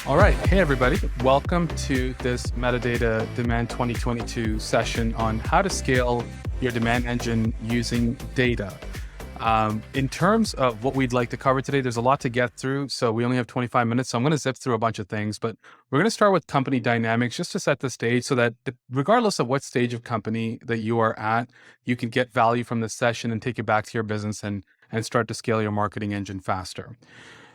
All right. Hey, everybody. Welcome to this Metadata Demand 2022 session on how to scale your demand engine using data. In terms of what we'd like to cover today, there's a lot to get through. So we only have 25 minutes. So I'm going to zip through a bunch of things, but we're going to start with company dynamics just to set the stage so that regardless of what stage of company that you are at, you can get value from this session and take it back to your business and start to scale your marketing engine faster.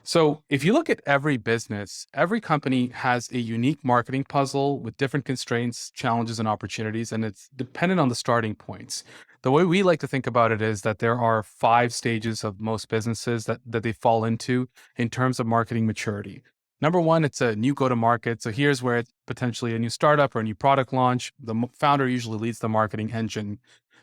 So if you look at every business, every company has a unique marketing puzzle with different constraints, challenges, and opportunities, and it's dependent on the starting points. The way we like to think about it is that there are 5 stages of most businesses that they fall into in terms of marketing maturity. Number 1, it's a new go-to-market. So here's where it's potentially a new startup or a new product launch. The founder usually leads the marketing engine.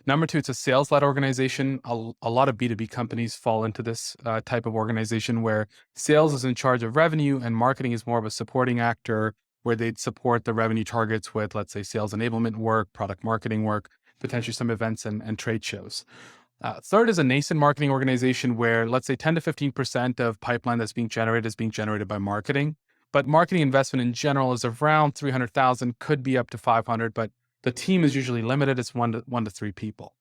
Number 2, it's a sales-led organization. A lot of B2B companies fall into this type of organization where sales is in charge of revenue and marketing is more of a supporting actor where they'd support the revenue targets with, let's say, sales enablement work, product marketing work, potentially some events and trade shows. Third is a nascent marketing organization where, let's say, 10 to 15% of pipeline that's being generated is being generated by marketing. But marketing investment in general is around 300,000, could be up to 500, but the team is usually limited. It's one to 3 people.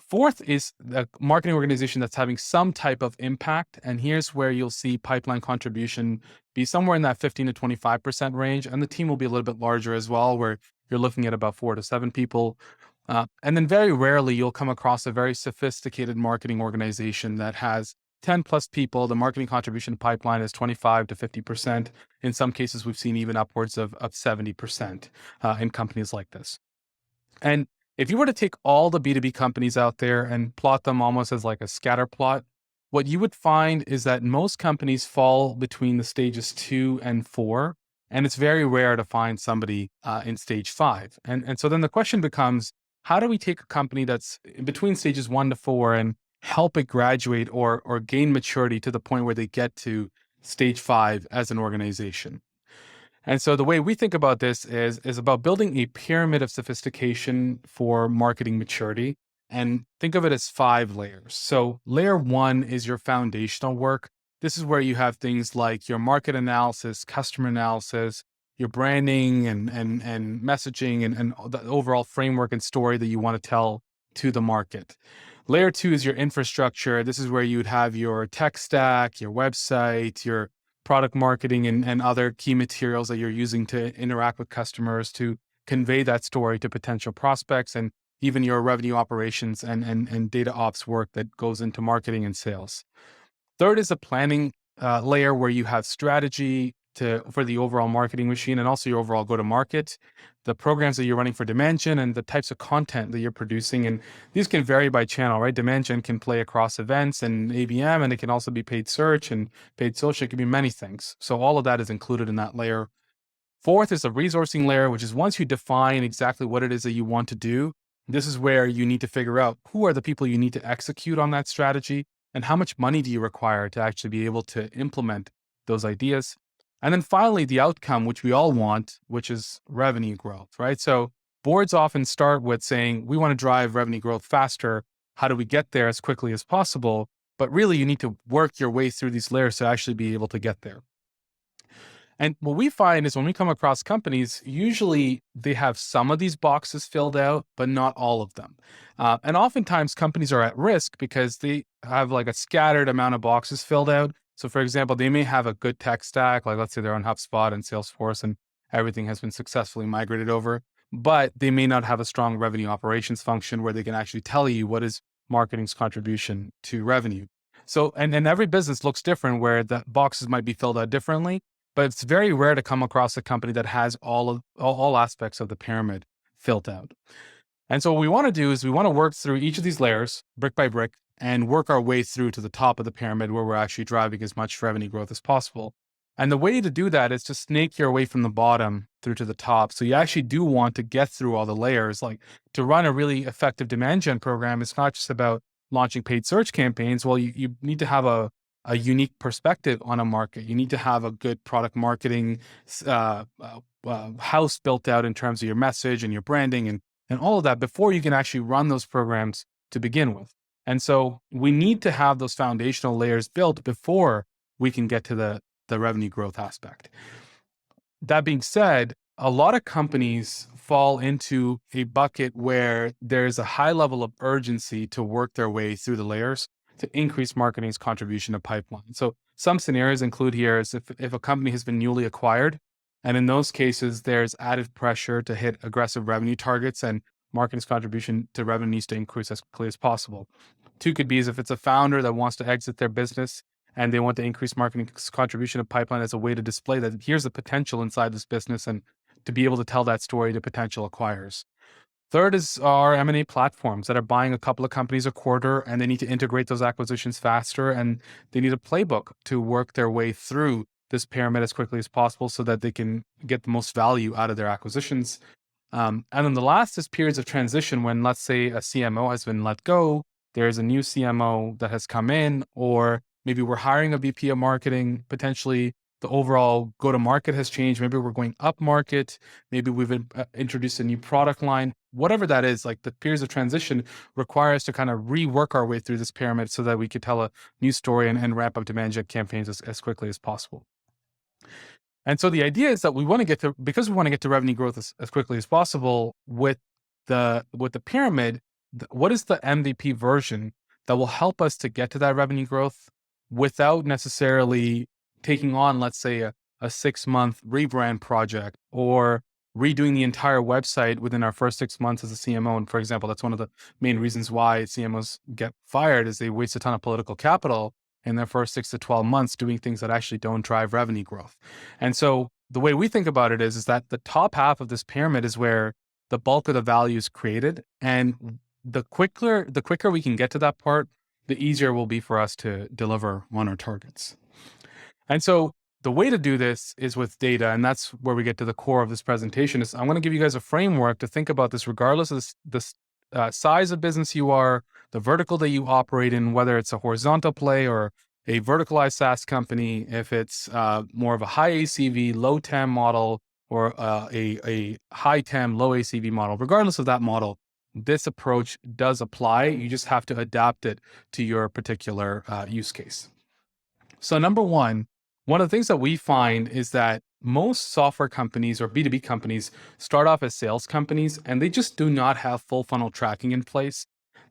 Fourth is the marketing organization that's having some type of impact. And here's where you'll see pipeline contribution be somewhere in that 15 to 25% range. And the team will be a little bit larger as well, where you're looking at about 4 to 7 people. And then very rarely you'll come across a very sophisticated marketing organization that has 10 plus people. The marketing contribution pipeline is 25 to 50%. In some cases, we've seen even upwards of 70% in companies like this. And if you were to take all the B2B companies out there and plot them almost as like a scatter plot, what you would find is that most companies fall between the stages 2 and 4. And it's very rare to find somebody in stage 5. And so then the question becomes, how do we take a company that's in between stages 1 to 4 and help it graduate or gain maturity to the point where they get to stage 5 as an organization? And so the way we think about this is about building a pyramid of sophistication for marketing maturity. And think of it as 5 layers. So layer 1 is your foundational work. This is where you have things like your market analysis, customer analysis, your branding and messaging and the overall framework and story that you want to tell to the market. Layer 2 is your infrastructure. This is where you would have your tech stack, your website, your product marketing and other key materials that you're using to interact with customers to convey that story to potential prospects, and even your revenue operations and data ops work that goes into marketing and sales. Third is a planning layer where you have strategy for the overall marketing machine and also your overall go-to-market, the programs that you're running for demand gen, and the types of content that you're producing. And these can vary by channel, right? Demand gen can play across events and ABM, and it can also be paid search and paid social. It can be many things. So all of that is included in that layer. Fourth is a resourcing layer, which is once you define exactly what it is that you want to do, this is where you need to figure out who are the people you need to execute on that strategy and how much money do you require to actually be able to implement those ideas. And then finally, the outcome, which we all want, which is revenue growth, right? So boards often start with saying, we want to drive revenue growth faster. How do we get there as quickly as possible? But really, you need to work your way through these layers to actually be able to get there. And what we find is when we come across companies, usually they have some of these boxes filled out, but not all of them. And oftentimes companies are at risk because they have like a scattered amount of boxes filled out. So for example, they may have a good tech stack, like let's say they're on HubSpot and Salesforce and everything has been successfully migrated over, but they may not have a strong revenue operations function where they can actually tell you what is marketing's contribution to revenue. So, and every business looks different where the boxes might be filled out differently, but it's very rare to come across a company that has all aspects of the pyramid filled out. And so what we want to do is we want to work through each of these layers brick by brick and work our way through to the top of the pyramid where we're actually driving as much revenue growth as possible. And the way to do that is to snake your way from the bottom through to the top. So you actually do want to get through all the layers. Like to run a really effective demand gen program, it's not just about launching paid search campaigns. Well, you need to have a unique perspective on a market. You need to have a good product marketing house built out in terms of your message and your branding and all of that before you can actually run those programs to begin with. And so we need to have those foundational layers built before we can get to the revenue growth aspect. That being said, a lot of companies fall into a bucket where there's a high level of urgency to work their way through the layers to increase marketing's contribution to pipeline. So some scenarios include here is if a company has been newly acquired, and in those cases, there's added pressure to hit aggressive revenue targets and marketing's contribution to revenue needs to increase as quickly as possible. Two could be is if it's a founder that wants to exit their business and they want to increase marketing contribution to pipeline as a way to display that here's the potential inside this business and to be able to tell that story to potential acquirers. Third is our M&A platforms that are buying a couple of companies a quarter and they need to integrate those acquisitions faster and they need a playbook to work their way through this pyramid as quickly as possible so that they can get the most value out of their acquisitions. And then the last is periods of transition when, let's say, a CMO has been let go, there's a new CMO that has come in, or maybe we're hiring a VP of marketing, potentially the overall go-to-market has changed. Maybe we're going up market. Maybe we've introduced a new product line. Whatever that is, like the periods of transition require us to kind of rework our way through this pyramid so that we could tell a new story and ramp up demand gen campaigns as quickly as possible. And so the idea is that we want to get to, because we want to get to revenue growth as quickly as possible with the pyramid, what is the MVP version that will help us to get to that revenue growth without necessarily taking on, let's say, a 6-month rebrand project or redoing the entire website within our first 6 months as a CMO. And for example, that's one of the main reasons why CMOs get fired is they waste a ton of political capital in their first 6 to 12 months doing things that actually don't drive revenue growth. And so the way we think about it is that the top half of this pyramid is where the bulk of the value is created. And the quicker we can get to that part, the easier it will be for us to deliver on our targets. And so the way to do this is with data, and that's where we get to the core of this presentation. Is I'm going to give you guys a framework to think about this regardless of the size of business you are, the vertical that you operate in, whether it's a horizontal play or a verticalized SaaS company, if it's more of a high ACV, low TAM model, or a high TAM, low ACV model. Regardless of that model, this approach does apply. You just have to adapt it to your particular use case. So number one of the things that we find is that most software companies or B2B companies start off as sales companies and they just do not have full funnel tracking in place.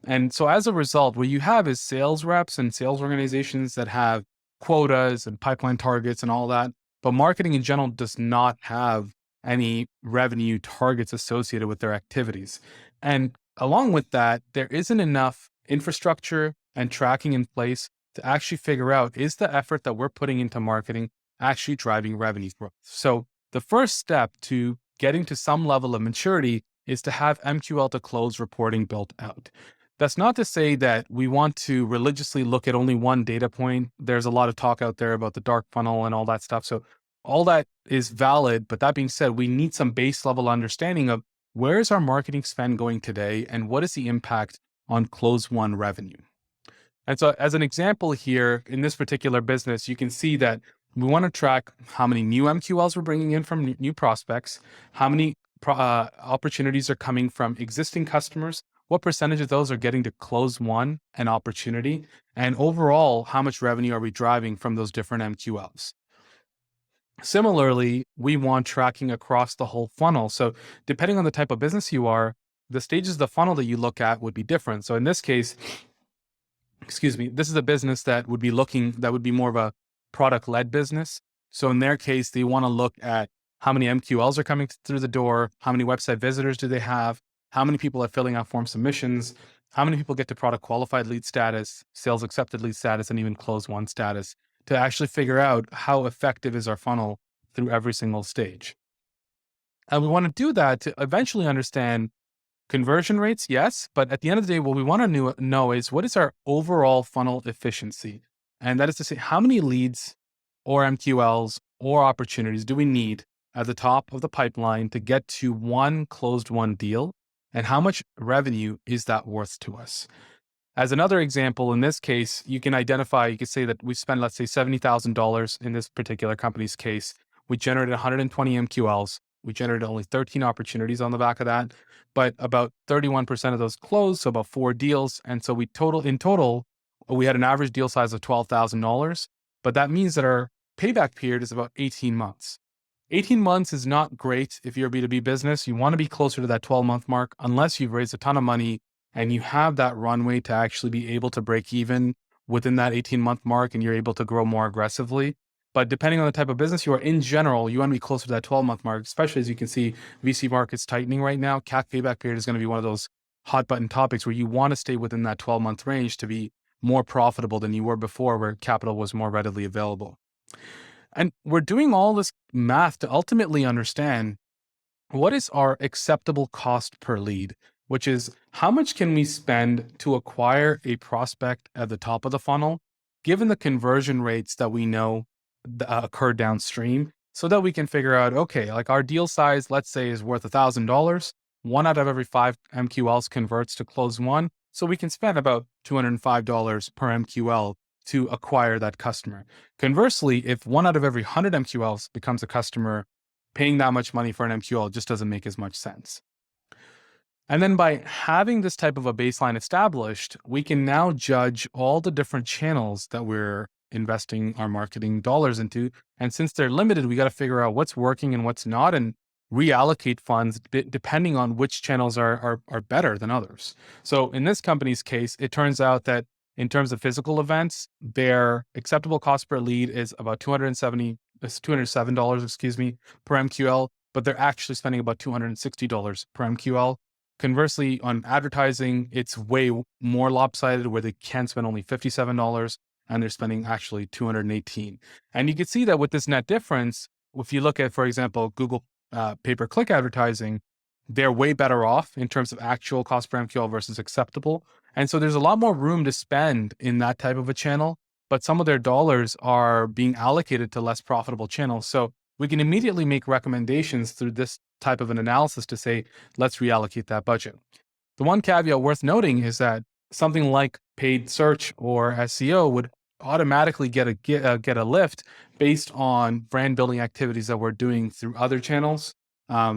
And so as a result, what you have is sales reps and sales organizations that have quotas and pipeline targets and all that, but marketing in general does not have any revenue targets associated with their activities. And along with that, there isn't enough infrastructure and tracking in place to actually figure out, is the effort that we're putting into marketing actually driving revenue growth? So the first step to getting to some level of maturity is to have MQL-to-Close reporting built out. That's not to say that we want to religiously look at only one data point. There's a lot of talk out there about the dark funnel and all that stuff. So all that is valid, but that being said, we need some base level understanding of where is our marketing spend going today and what is the impact on close one revenue. And so as an example here, in this particular business, you can see that we want to track how many new MQLs we're bringing in from new prospects, how many opportunities are coming from existing customers, what percentage of those are getting to close one an opportunity, and overall, how much revenue are we driving from those different MQLs. Similarly, we want tracking across the whole funnel. So depending on the type of business you are, the stages of the funnel that you look at would be different. So in this case, this is a business that would be more of a product-led business. So in their case, they want to look at how many MQLs are coming through the door, how many website visitors do they have, how many people are filling out form submissions, how many people get to product qualified lead status, sales accepted lead status, and even close one status to actually figure out how effective is our funnel through every single stage. And we want to do that to eventually understand conversion rates, yes, but at the end of the day, what we want to know is what is our overall funnel efficiency? And that is to say, how many leads or MQLs or opportunities do we need at the top of the pipeline to get to one closed one deal? And how much revenue is that worth to us? As another example, in this case, you can say that we spend, let's say, $70,000 in this particular company's case. We generated 120 MQLs. We generated only 13 opportunities on the back of that, but about 31% of those closed, so about 4 deals. And so in total, we had an average deal size of $12,000, but that means that our payback period is about 18 months. 18 months is not great if you're a B2B business. You want to be closer to that 12-month mark unless you've raised a ton of money and you have that runway to actually be able to break even within that 18-month mark and you're able to grow more aggressively. But depending on the type of business you are, in general, you want to be closer to that 12-month mark, especially as you can see VC markets tightening right now. CAC payback period is going to be one of those hot button topics where you want to stay within that 12-month range to be more profitable than you were before, where capital was more readily available. And we're doing all this math to ultimately understand what is our acceptable cost per lead, which is how much can we spend to acquire a prospect at the top of the funnel, given the conversion rates that we know occur downstream, so that we can figure out, okay, like our deal size, let's say, is worth $1,000. One out of every 5 MQLs converts to close one. So we can spend about $205 per MQL to acquire that customer. Conversely, if one out of every 100 MQLs becomes a customer, paying that much money for an MQL just doesn't make as much sense. And then by having this type of a baseline established, we can now judge all the different channels that we're investing our marketing dollars into. And since they're limited, we got to figure out what's working and what's not and reallocate funds depending on which channels are better than others. So in this company's case, it turns out that in terms of physical events, their acceptable cost per lead is about $207, excuse me, per MQL, but they're actually spending about $260 per MQL. Conversely, on advertising, it's way more lopsided where they can spend only $57 and they're spending actually $218. And you can see that with this net difference, if you look at, for example, Google pay-per-click advertising, they're way better off in terms of actual cost per MQL versus acceptable. And so there's a lot more room to spend in that type of a channel, but some of their dollars are being allocated to less profitable channels. So we can immediately make recommendations through this type of an analysis to say, let's reallocate that budget. The one caveat worth noting is that something like paid search or SEO would automatically get a lift based on brand building activities that we're doing through other channels.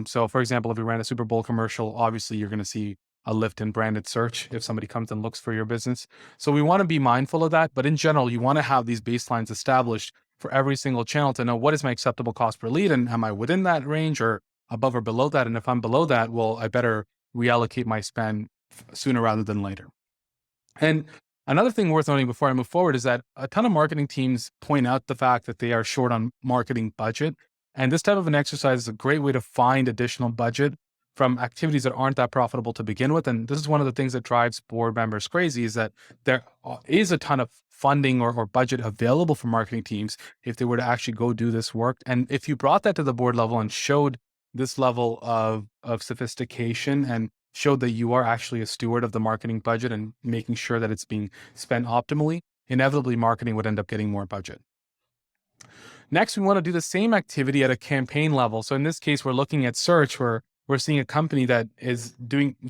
So for example, if we ran a Super Bowl commercial, obviously you're going to see a lift in branded search if somebody comes and looks for your business. So we want to be mindful of that. But in general, you want to have these baselines established for every single channel to know what is my acceptable cost per lead and am I within that range or above or below that? And if I'm below that, well, I better reallocate my spend sooner rather than later. And another thing worth noting before I move forward is that a ton of marketing teams point out the fact that they are short on marketing budget. And this type of an exercise is a great way to find additional budget from activities that aren't that profitable to begin with. And this is one of the things that drives board members crazy is that there is a ton of funding or budget available for marketing teams if they were to actually go do this work. And if you brought that to the board level and showed this level of sophistication and showed that you are actually a steward of the marketing budget and making sure that it's being spent optimally, inevitably marketing would end up getting more budget. Next, we want to do the same activity at a campaign level. So in this case, we're looking at search where we're seeing a company that is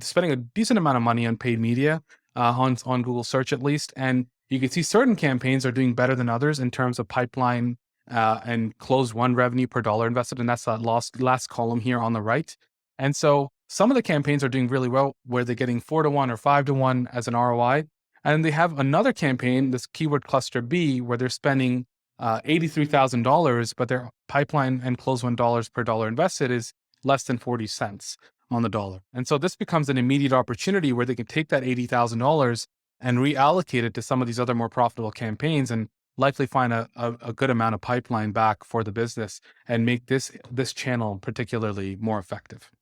spending a decent amount of money on paid media on Google search at least. And you can see certain campaigns are doing better than others in terms of pipeline and close one revenue per dollar invested. And that's that last column here on the right. And so some of the campaigns are doing really well where they're getting 4-to-1 or 5-to-1 as an ROI. And they have another campaign, this keyword cluster B, where they're spending $83,000, but their pipeline and close $1 per dollar invested is less than 40 cents on the dollar. And so this becomes an immediate opportunity where they can take that $80,000 and reallocate it to some of these other more profitable campaigns and likely find a good amount of pipeline back for the business and make this channel particularly more effective.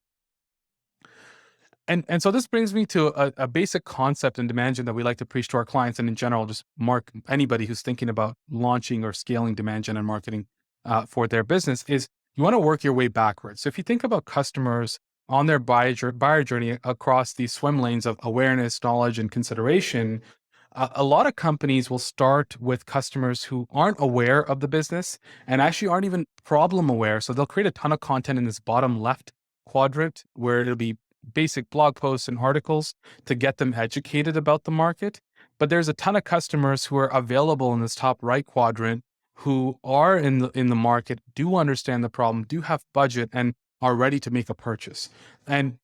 And so this brings me to a basic concept in demand gen that we like to preach to our clients, and in general, just anybody who's thinking about launching or scaling demand gen and marketing for their business is you want to work your way backwards. So if you think about customers on their buyer journey across these swim lanes of awareness, knowledge, and consideration, a lot of companies will start with customers who aren't aware of the business and actually aren't even problem aware. So they'll create a ton of content in this bottom left quadrant where it'll be basic blog posts and articles to get them educated about the market. But there's a ton of customers who are available in this top right quadrant who are in the market, do understand the problem, do have budget, and are ready to make a purchase. And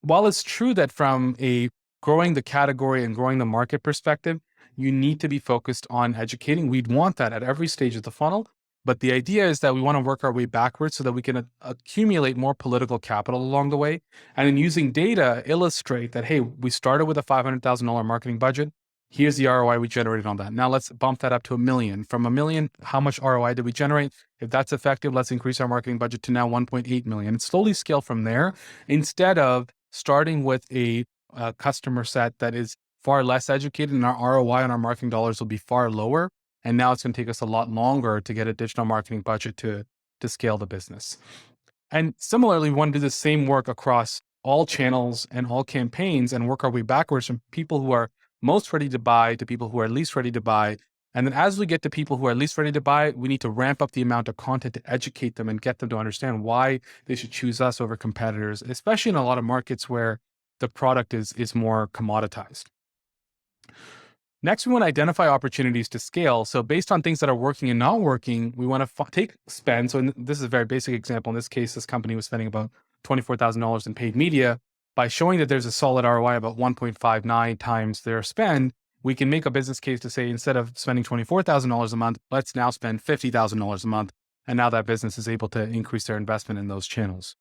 while it's true that from a growing the category and growing the market perspective, you need to be focused on educating. We'd want that at every stage of the funnel. But the idea is that we want to work our way backwards so that we can accumulate more political capital along the way. And in using data, illustrate that, hey, we started with a $500,000 marketing budget. Here's the ROI we generated on that. Now let's bump that up to $1 million. From $1 million, how much ROI did we generate? If that's effective, let's increase our marketing budget to now 1.8 million. And slowly scale from there instead of starting with a customer set that is far less educated, and our ROI on our marketing dollars will be far lower. And now it's going to take us a lot longer to get additional marketing budget to scale the business. And similarly, we want to do the same work across all channels and all campaigns and work our way backwards from people who are most ready to buy to people who are least ready to buy. And then as we get to people who are least ready to buy, we need to ramp up the amount of content to educate them and get them to understand why they should choose us over competitors, especially in a lot of markets where the product is more commoditized. Next, we want to identify opportunities to scale. So based on things that are working and not working, we want to take spend. So this is a very basic example. In this case, this company was spending about $24,000 in paid media. By showing that there's a solid ROI about 1.59 times their spend, we can make a business case to say, instead of spending $24,000 a month, let's now spend $50,000 a month. And now that business is able to increase their investment in those channels.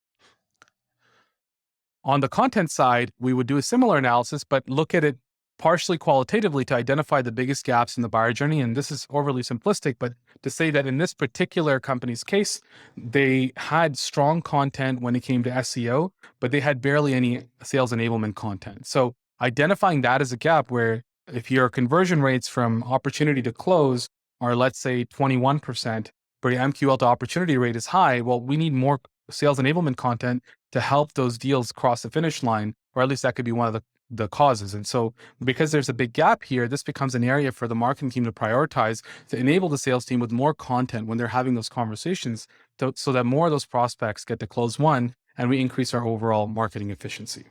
On the content side, we would do a similar analysis, but look at it partially qualitatively to identify the biggest gaps in the buyer journey. And this is overly simplistic, but to say that in this particular company's case, they had strong content when it came to SEO, but they had barely any sales enablement content. So identifying that as a gap where if your conversion rates from opportunity to close are, let's say, 21%, but your MQL to opportunity rate is high, well, we need more sales enablement content to help those deals cross the finish line, or at least that could be one of the causes. And so because there's a big gap here, this becomes an area for the marketing team to prioritize to enable the sales team with more content when they're having those conversations so that more of those prospects get to close one and we increase our overall marketing efficiency.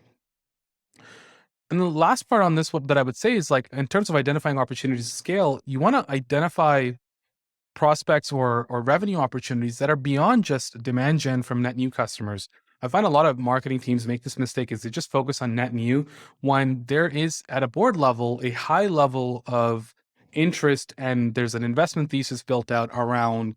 And the last part on this that I would say is, like, in terms of identifying opportunities to scale, you want to identify prospects or revenue opportunities that are beyond just demand gen from net new customers. I find a lot of marketing teams make this mistake is they just focus on net new when there is at a board level, a high level of interest and there's an investment thesis built out around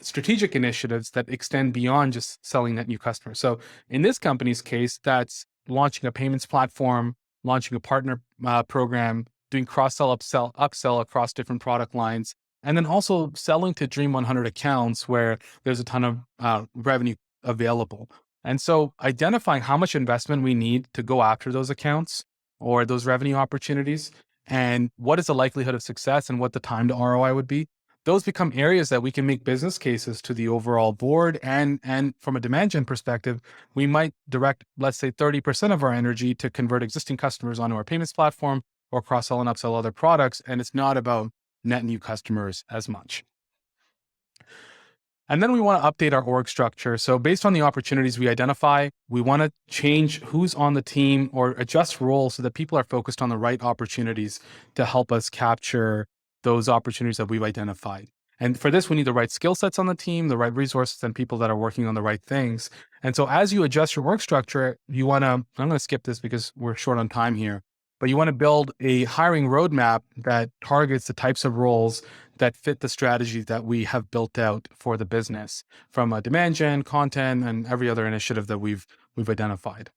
strategic initiatives that extend beyond just selling net new customers. So in this company's case, that's launching a payments platform, launching a partner program, doing cross-sell, upsell across different product lines, and then also selling to Dream 100 accounts where there's a ton of revenue available. And so identifying how much investment we need to go after those accounts or those revenue opportunities and what is the likelihood of success and what the time to ROI would be, those become areas that we can make business cases to the overall board. And from a demand gen perspective, we might direct, let's say, 30% of our energy to convert existing customers onto our payments platform or cross-sell and upsell other products. And it's not about net new customers as much. And then we want to update our org structure. So based on the opportunities we identify, we want to change who's on the team or adjust roles so that people are focused on the right opportunities to help us capture those opportunities that we've identified. And for this, we need the right skill sets on the team, the right resources, and people that are working on the right things. And so as you adjust your work structure, you want to, I'm going to skip this because we're short on time here, but you want to build a hiring roadmap that targets the types of roles that fit the strategy that we have built out for the business from a demand gen, content, and every other initiative that we've identified.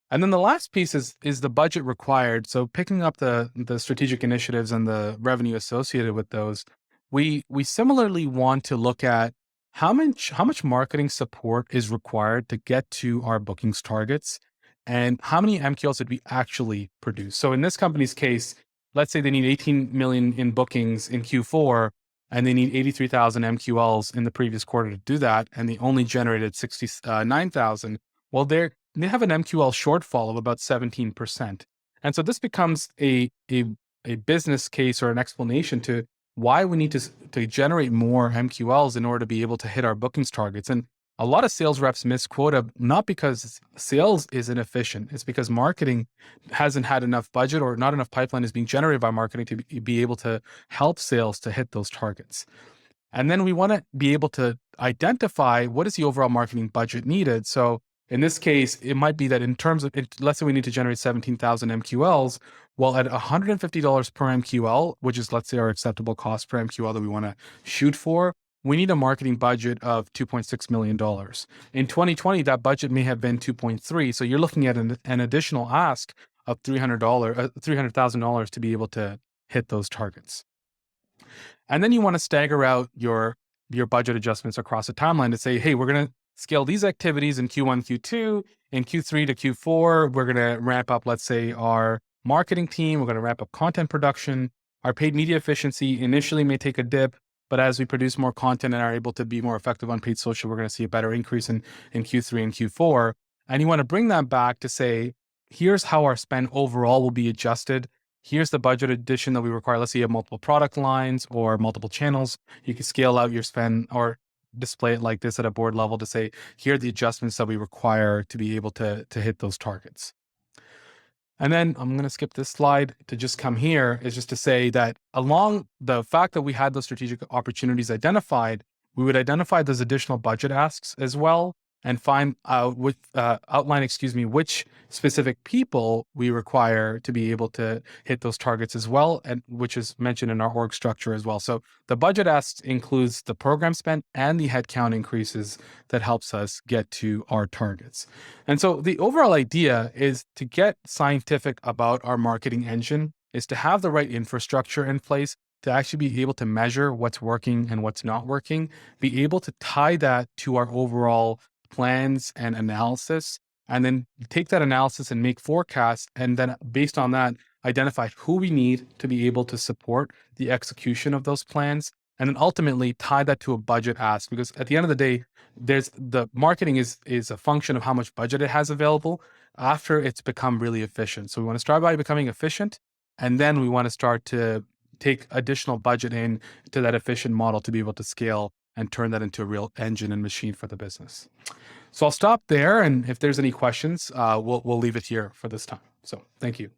And then the last piece is the budget required. So picking up the strategic initiatives and the revenue associated with those, we similarly want to look at how much marketing support is required to get to our bookings targets and how many MQLs did we actually produce. So in this company's case, let's say they need 18 million in bookings in Q4 and they need 83,000 MQLs in the previous quarter to do that, and they only generated 69,000. Well, they have an MQL shortfall of about 17%. And so this becomes a business case or an explanation to why we need to generate more MQLs in order to be able to hit our bookings targets. And a lot of sales reps miss quota, not because sales is inefficient. It's because marketing hasn't had enough budget or not enough pipeline is being generated by marketing to be able to help sales to hit those targets. And then we want to be able to identify what is the overall marketing budget needed. So In this case, it might be that in terms of, let's say we need to generate 17,000 MQLs, well, at $150 per MQL, which is, let's say, our acceptable cost per MQL that we want to shoot for, we need a marketing budget of $2.6 million. In 2020, that budget may have been 2.3. So you're looking at an additional ask of $300,000 to be able to hit those targets. And then you want to stagger out your budget adjustments across a timeline to say, hey, we're going to scale these activities in Q1, Q2, in Q3 to Q4. We're going to ramp up, let's say, our marketing team. We're going to ramp up content production. Our paid media efficiency initially may take a dip, but as we produce more content and are able to be more effective on paid social, we're going to see a better increase in Q3 and Q4. And you want to bring that back to say, here's how our spend overall will be adjusted. Here's the budget addition that we require. Let's say you have multiple product lines or multiple channels. You can scale out your spend or display it like this at a board level to say, here are the adjustments that we require to be able to hit those targets. And then I'm going to skip this slide to just come here, is just to say that along the fact that we had those strategic opportunities identified, we would identify those additional budget asks as well and find out outline which specific people we require to be able to hit those targets as well, and which is mentioned in our org structure as well. So the budget asks includes the program spend and the headcount increases that helps us get to our targets. And so the overall idea is to get scientific about our marketing engine, is to have the right infrastructure in place to actually be able to measure what's working and what's not working, be able to tie that to our overall plans and analysis, and then take that analysis and make forecasts, and then based on that, identify who we need to be able to support the execution of those plans, and then ultimately tie that to a budget ask. Because at the end of the day, the marketing is a function of how much budget it has available after it's become really efficient. So we want to start by becoming efficient, and then we want to start to take additional budget in to that efficient model to be able to scale and turn that into a real engine and machine for the business. So I'll stop there, and if there's any questions, we'll leave it here for this time. So thank you.